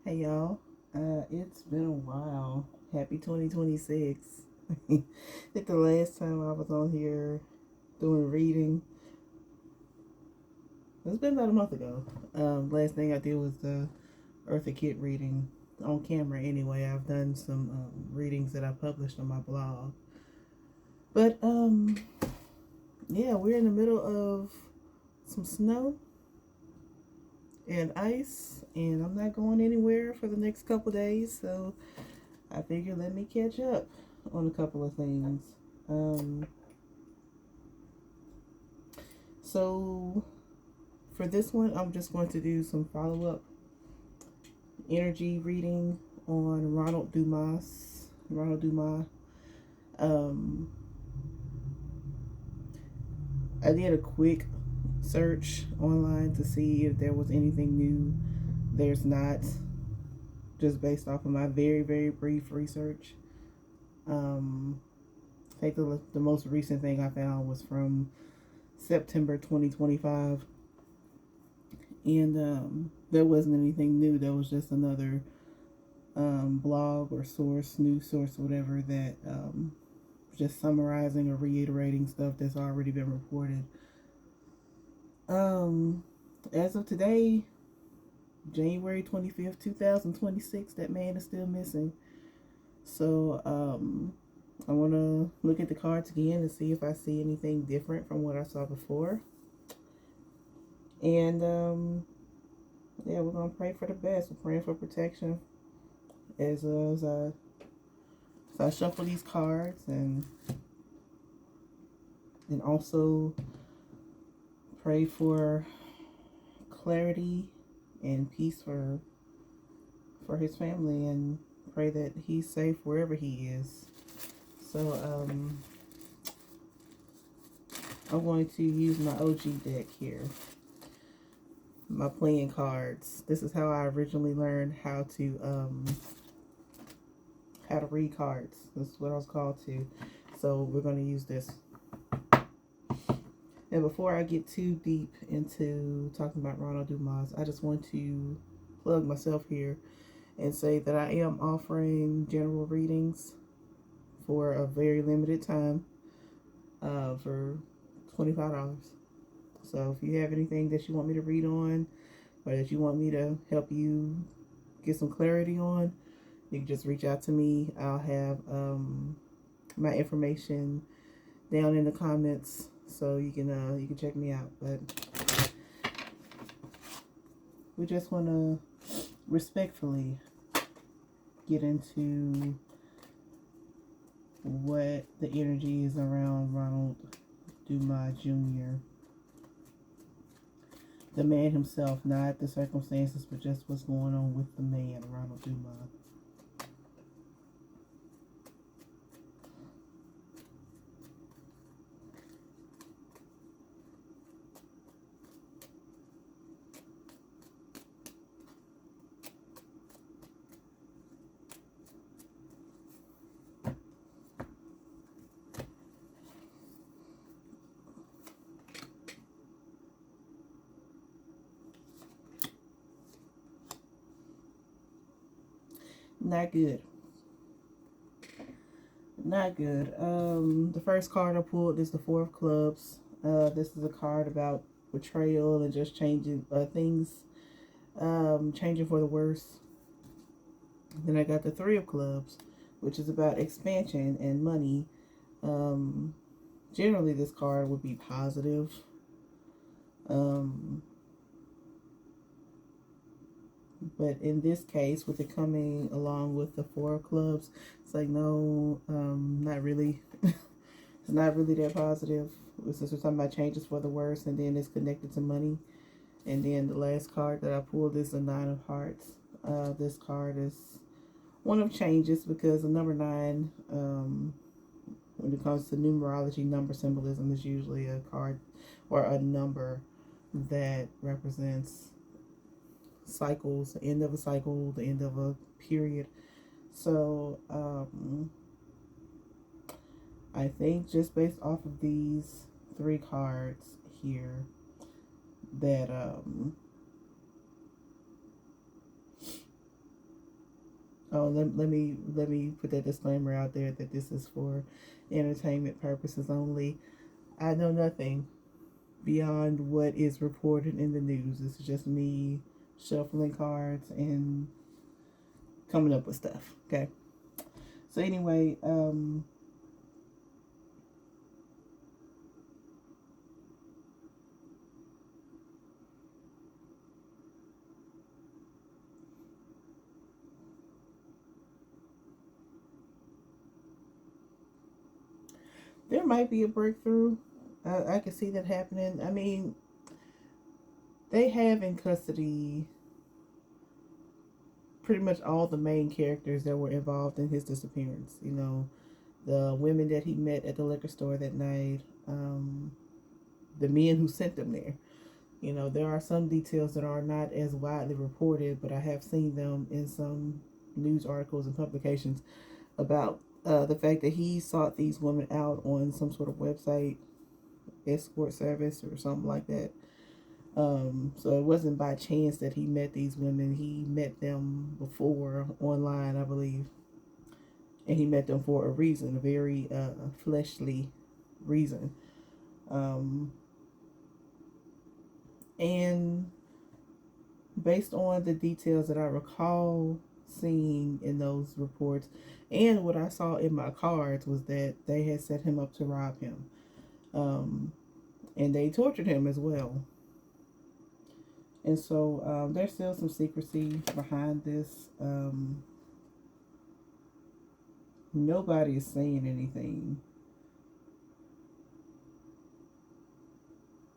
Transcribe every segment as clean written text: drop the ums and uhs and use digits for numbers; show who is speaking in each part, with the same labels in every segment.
Speaker 1: Hey y'all, it's been a while. Happy 2026. I think the last time I was on here doing reading, it's been about a month ago. Last thing I did was the Eartha Kitt reading on camera anyway. I've done some readings that I published on my blog. But yeah, we're in the middle of some snow and ice, and I'm not going anywhere for the next couple days, so I figured let me catch up on a couple of things. Um, so for this one, I'm just going to do some follow up energy reading on Ronald Dumas. Ronald Dumas. Um, I did a quick search online to see if there was anything new. There's not, just based off of my very, very brief research. Um, I think the most recent thing I found was from September 2025, and there wasn't anything new. There was just another blog or source, news source, whatever, that just summarizing or reiterating stuff that's already been reported. Um, as of today, January 25th, 2026, that man is still missing. So, I want to look at the cards again and see if I see anything different from what I saw before. And, yeah, we're going to pray for the best. We're praying for protection as I shuffle these cards, and also pray for clarity and peace for his family, and pray that he's safe wherever he is. So I'm going to use my OG deck here, my playing cards. This is how I originally learned how to read cards. This is what I was called to. So we're going to use this. And before I get too deep into talking about Ronald Dumas, I just want to plug myself here and say that I am offering general readings for a very limited time for $25. So if you have anything that you want me to read on, or that you want me to help you get some clarity on, you can just reach out to me. I'll have my information down in the comments, so you can check me out. But we just want to respectfully get into what the energy is around Ronald Dumas Jr., the man himself, not the circumstances, but just what's going on with the man, Ronald Dumas. Not good. Not good. The first card I pulled is the Four of Clubs. This is a card about betrayal and just changing things, changing for the worse. Then I got the Three of Clubs, which is about expansion and money. Um, Generally, this card would be positive. Um, but in this case, with it coming along with the Four of Clubs, it's like, no, not really. It's not really that positive. Since we're talking about changes for the worse, and then it's connected to money. And then the last card that I pulled is the Nine of Hearts. This card is one of changes, because the number 9, when it comes to numerology, number symbolism is usually a card or a number that represents cycles, the end of a cycle, the end of a period. So I think just based off of these 3 cards here, that Oh, let me put that disclaimer out there that this is for entertainment purposes only. I know nothing beyond what is reported in the news. This is just me shuffling cards and coming up with stuff. Okay. So anyway, there might be a breakthrough. I can see that happening. I mean, they have in custody pretty much all the main characters that were involved in his disappearance. You know, the women that he met at the liquor store that night, the men who sent them there. You know, there are some details that are not as widely reported, but I have seen them in some news articles and publications about the fact that he sought these women out on some sort of website, escort service, or something like that. So it wasn't by chance that he met these women. He met them before online, I believe. And he met them for a reason, a very fleshly reason. Um, and based on the details that I recall seeing in those reports and what I saw in my cards was that they had set him up to rob him. Um, and they tortured him as well. And so there's still some secrecy behind this. Nobody is saying anything.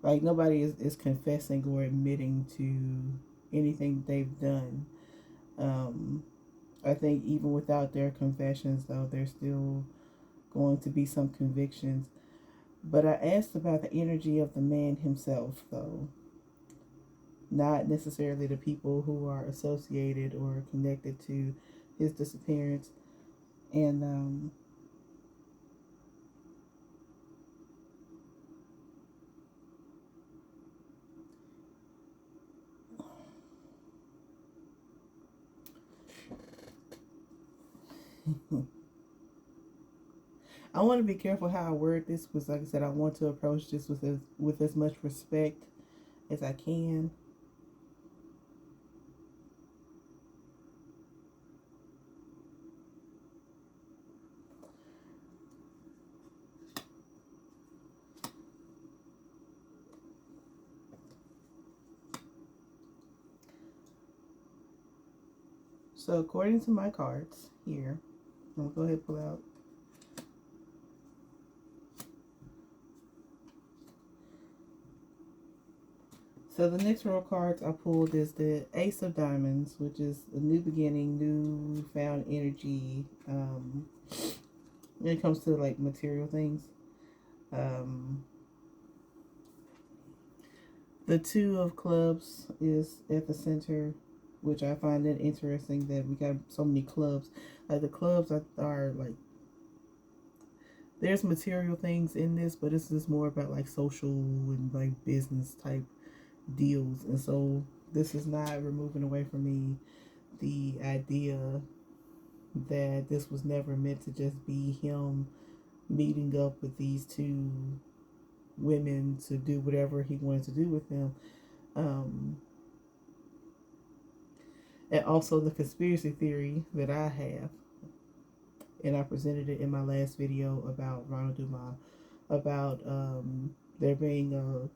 Speaker 1: Like nobody is confessing or admitting to anything they've done. Um, I think even without their confessions, though, there's still going to be some convictions. But I asked about the energy of the man himself, though, not necessarily the people who are associated or connected to his disappearance. And I want to be careful how I word this because, like I said, I want to approach this with as much respect as I can. So, according to my cards here, I'll go ahead and pull out. So, the next row of cards I pulled is the Ace of Diamonds, which is a new beginning, new found energy. When it comes to like material things. Um, the Two of Clubs is at the center, which I find it interesting that we got so many clubs. Like the clubs are like there's material things in this, but this is more about like social and like business type deals. And so this is not removing away from me the idea that this was never meant to just be him meeting up with these two women to do whatever he wanted to do with them. Um, and also the conspiracy theory that I have, and I presented it in my last video about Ronald Dumas, about there being a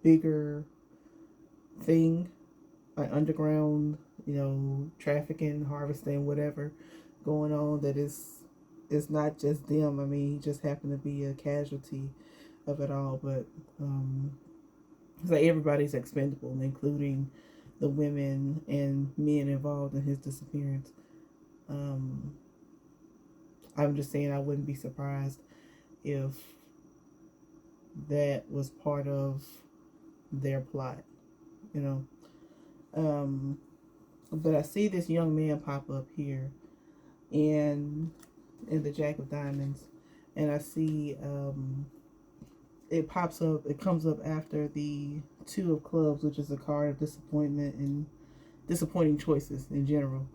Speaker 1: bigger thing, like underground, trafficking, harvesting, whatever going on that is it's not just them. I mean, he just happened to be a casualty of it all, but it's like everybody's expendable, including the women and men involved in his disappearance. Um, I'm just saying I wouldn't be surprised if that was part of their plot, you know. But I see this young man pop up here and in the Jack of Diamonds, and I see it pops up. It comes up after the Two of Clubs, which is a card of disappointment and disappointing choices in general.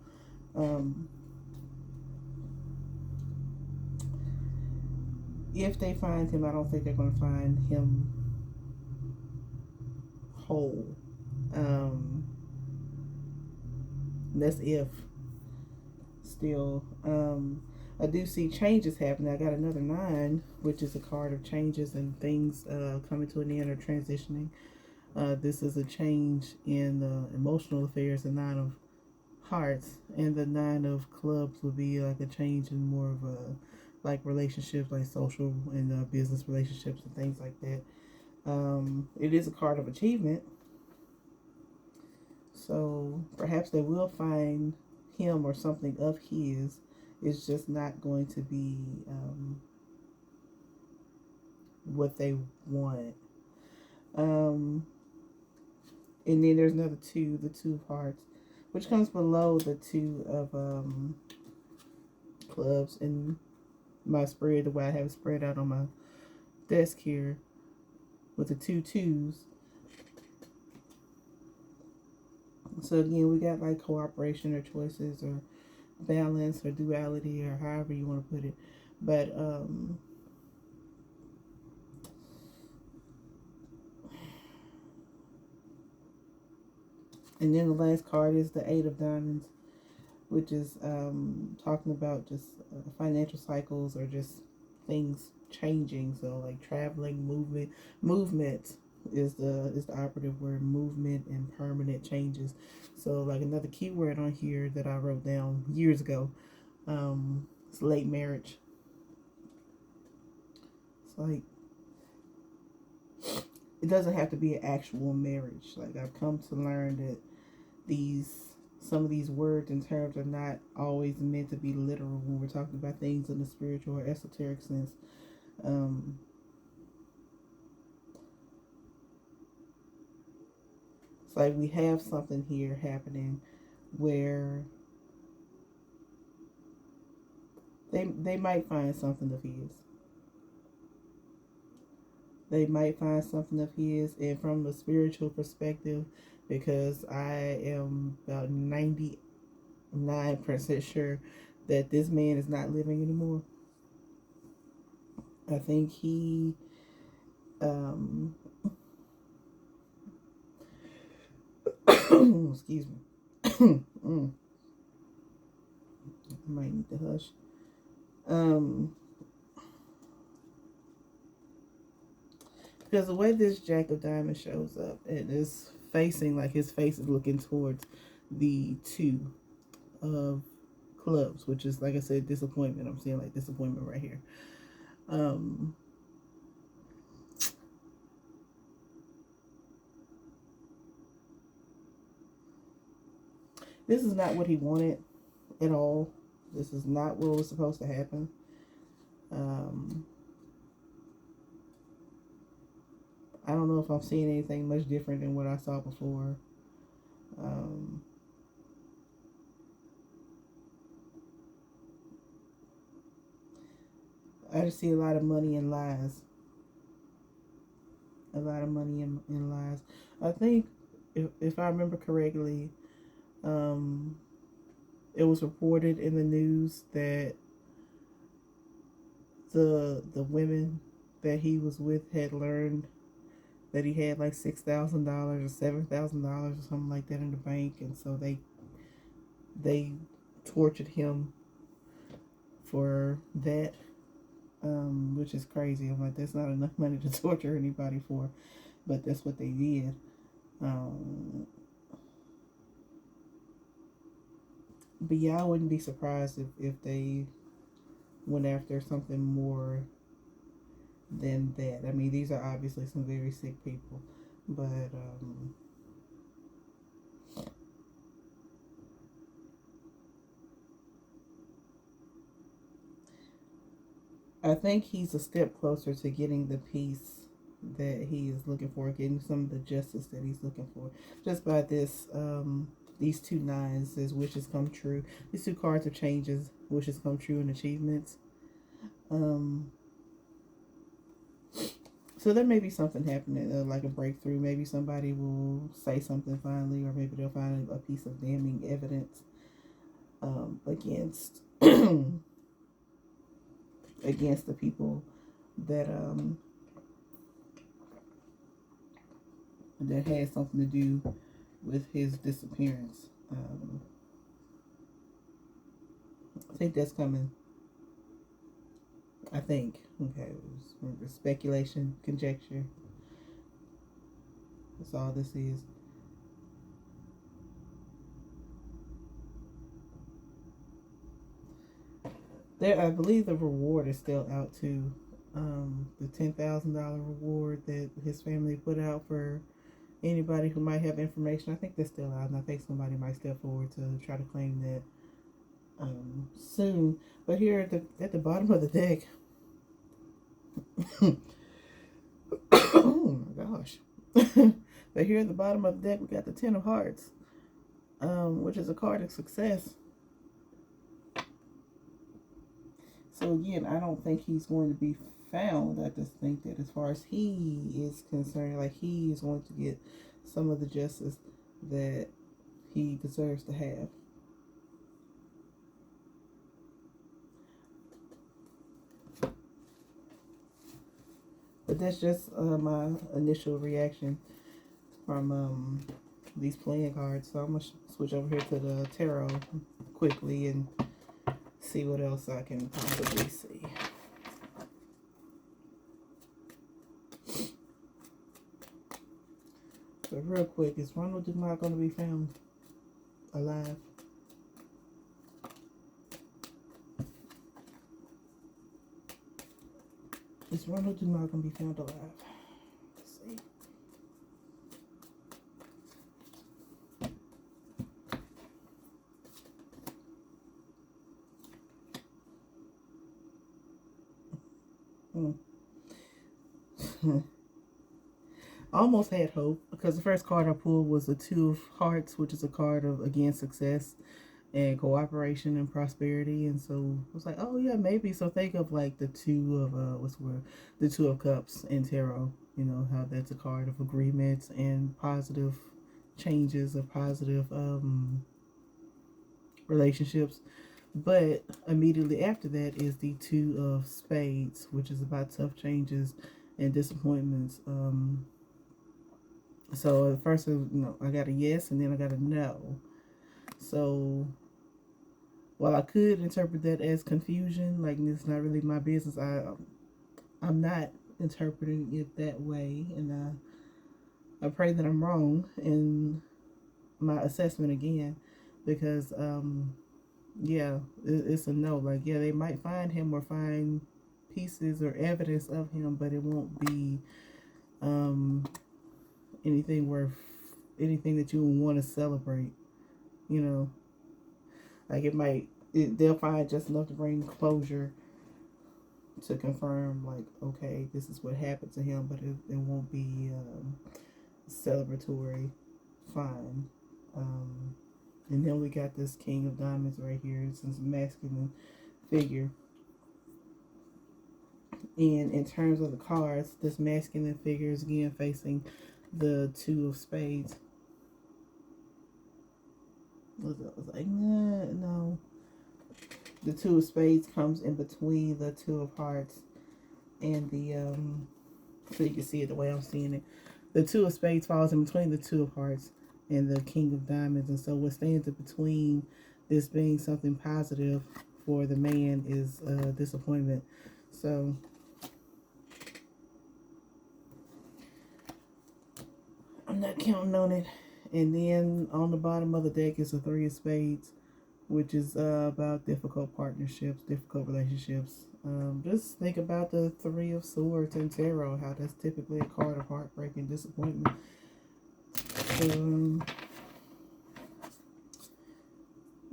Speaker 1: Um, if they find him, I don't think they're going to find him whole. Um, that's if still. I do see changes happening. I got another nine, which is a card of changes and things coming to an end or transitioning. This is a change in emotional affairs, the nine of hearts, and the nine of clubs would be like a change in more of a like relationships, like social and business relationships and things like that. It is a card of achievement, so perhaps they will find him or something of his. It's just not going to be what they want. Um, and then there's another two, the two of hearts, which comes below the two of clubs in my spread, the way I have it spread out on my desk here with the two twos. So again, we got like cooperation or choices or balance or duality or however you want to put it. But and then the last card is the Eight of Diamonds, which is talking about just financial cycles or just things changing. So like traveling, movement is the operative word. Movement and permanent changes. So like another keyword on here that I wrote down years ago. It's late marriage. It's like it doesn't have to be an actual marriage. Like I've come to learn that some of these words and terms are not always meant to be literal when we're talking about things in the spiritual or esoteric sense. Um, it's like we have something here happening where they might find something of his. They might find something of his, and from the spiritual perspective, because I am about 99% sure that this man is not living anymore. I think he excuse me. I might need to hush. Because the way this Jack of Diamonds shows up, it is facing, like his face is looking towards the two of clubs, which is, like I said, disappointment. I'm seeing like disappointment right here. This is not what he wanted at all. This is not what was supposed to happen. I don't know if I'm seeing anything much different than what I saw before. I just see a lot of money and lies. A lot of money and lies. I think, if I remember correctly, it was reported in the news that the women that he was with had learned that he had like $6,000 or $7,000 or something like that in the bank, and so they tortured him for that, which is crazy. I'm like, that's not enough money to torture anybody for, but that's what they did. But yeah, I wouldn't be surprised if they went after something more than that. I mean, these are obviously some very sick people, but I think he's a step closer to getting the peace that he is looking for, getting some of the justice that he's looking for. Just by this, these two nines, his wishes come true. These two cards of changes, wishes come true, and achievements. So there may be something happening, like a breakthrough. Maybe somebody will say something finally, or maybe they'll find a piece of damning evidence. against against the people that that had something to do with his disappearance. I think that's coming. I think. Okay, it's speculation, conjecture. That's all this is. There, I believe the reward is still out too. The $10,000 reward that his family put out for anybody who might have information. I think that's still out, and I think somebody might step forward to try to claim that soon. But here at the bottom of the deck, oh my gosh! But here at the bottom of the deck, we got the Ten of Hearts, which is a card of success. So again, I don't think he's going to be found. I just think that as far as he is concerned, like he is going to get some of the justice that he deserves to have. But that's just my initial reaction from these playing cards. So I'm going to switch over here to the tarot quickly and see what else I can possibly see. But real quick, is Ronald Dumas going to be found alive? Is Ronald Dumas going to be found alive? Let's see. Almost had hope because the first card I pulled was the Two of Hearts, which is a card of, again, success and cooperation and prosperity. And so I was like, oh yeah, maybe. So think of like the Two of the Two of Cups in tarot. You know how that's a card of agreements and positive changes or positive relationships. But immediately after that is the Two of Spades, which is about tough changes and disappointments. So at first, I got a yes, and then I got a no. So while I could interpret that as confusion, like it's not really my business, I'm not interpreting it that way, and I pray that I'm wrong in my assessment again, because yeah, it's a no. Like, yeah, they might find him or find pieces or evidence of him, but it won't be anything that you would want to celebrate. You know, like they'll find just enough to bring closure to confirm, like, okay, this is what happened to him, but it won't be celebratory fine. And then we got this King of Diamonds right here. It's this masculine figure. And in terms of the cards, this masculine figure is again facing the Two of Spades. I was like, nah, no. The Two of Spades comes in between the Two of Hearts and the so you can see it the way I'm seeing it. The Two of Spades falls in between the Two of Hearts and the King of Diamonds, and so what stands in between this being something positive for the man is disappointment. So I'm not counting on it. And then on the bottom of the deck is the Three of Spades, which is about difficult partnerships, difficult relationships. Just think about the Three of Swords in tarot, how that's typically a card of heartbreak and disappointment.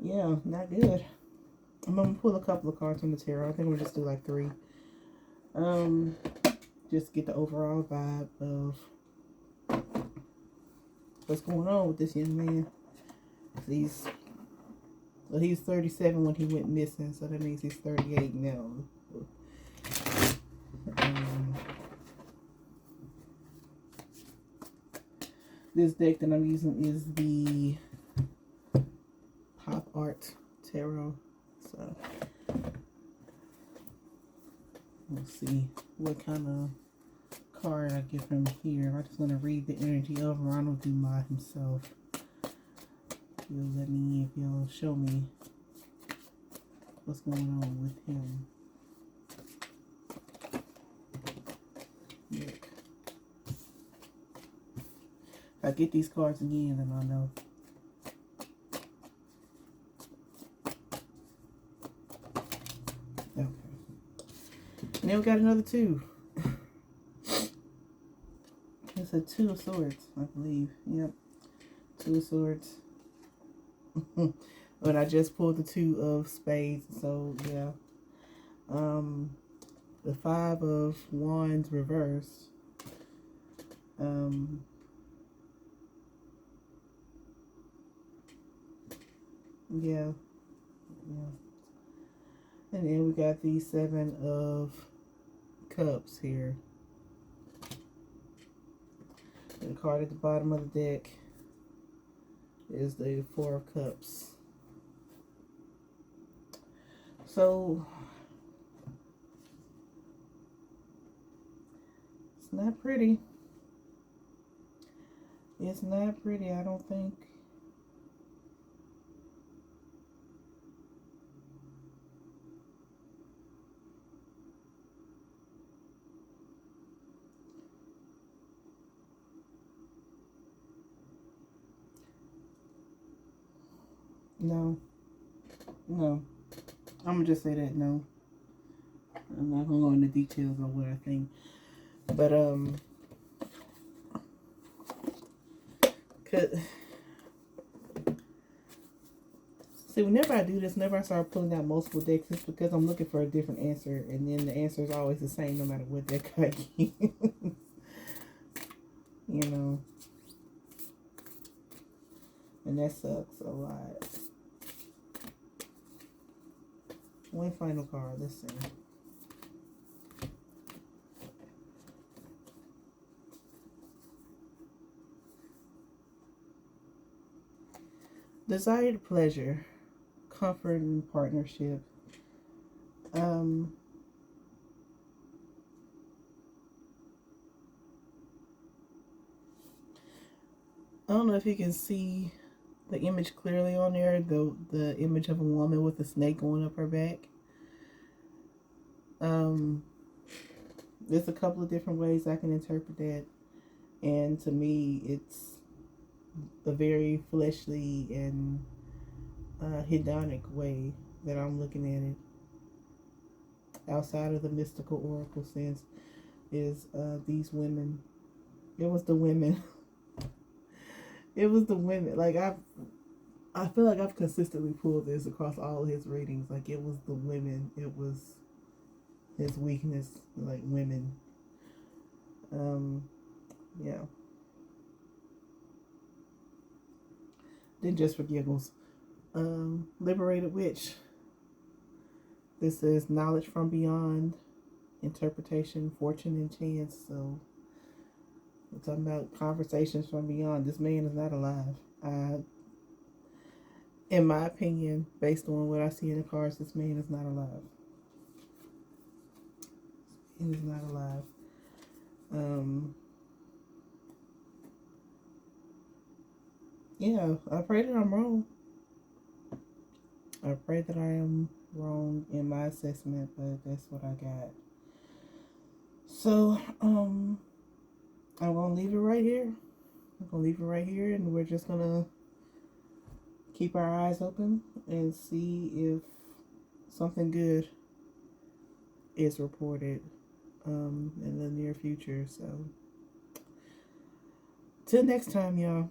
Speaker 1: Yeah, not good. I'm going to pull a couple of cards from the tarot. I think we'll just do like 3. Just get the overall vibe of what's going on with this young man. He's 37 when he went missing, so that means he's 38 now. This deck that I'm using is the Pop Art tarot. So we'll see what kind of card I get from here. I just want to read the energy of Ronald Dumas himself. If you'll show me what's going on with him. Look. If I get these cards again, then I'll know. Okay. And then we got another 2. It's a 2 of Swords, I believe. Yep. 2 of Swords. But I just pulled the 2 of Spades, so yeah. The 5 of Wands reversed. Yeah. And then we got the 7 of Cups here. The card at the bottom of the deck is the 4 of Cups. So it's not pretty. It's not pretty, I don't think. No. I'm gonna just say that no. I'm not gonna go into details on what I think. But see, whenever I do this, whenever I start pulling out multiple decks, it's because I'm looking for a different answer, and then the answer is always the same no matter what deck I use. You know. And that sucks a lot. One final card, let's see. Desired pleasure, comfort, and partnership. I don't know if you can see the image clearly on there, the image of a woman with a snake going up her back. There's a couple of different ways I can interpret that, and to me it's a very fleshly and hedonic way that I'm looking at it. Outside of the mystical oracle sense is these women. It was the women. It was the women. Like I feel like I've consistently pulled this across all of his readings. Like it was the women. It was his weakness. Like women. Yeah. Then just for giggles. Liberated Witch. This is knowledge from beyond, interpretation, fortune, and chance. So we're talking about conversations from beyond. This man is not alive. In my opinion, based on what I see in the cards, this man is not alive. He is not alive. Yeah, I pray that I'm wrong. I pray that I am wrong in my assessment, but that's what I got. So, I'm gonna leave it right here. And we're just gonna keep our eyes open and see if something good is reported in the near future. So, till next time, y'all.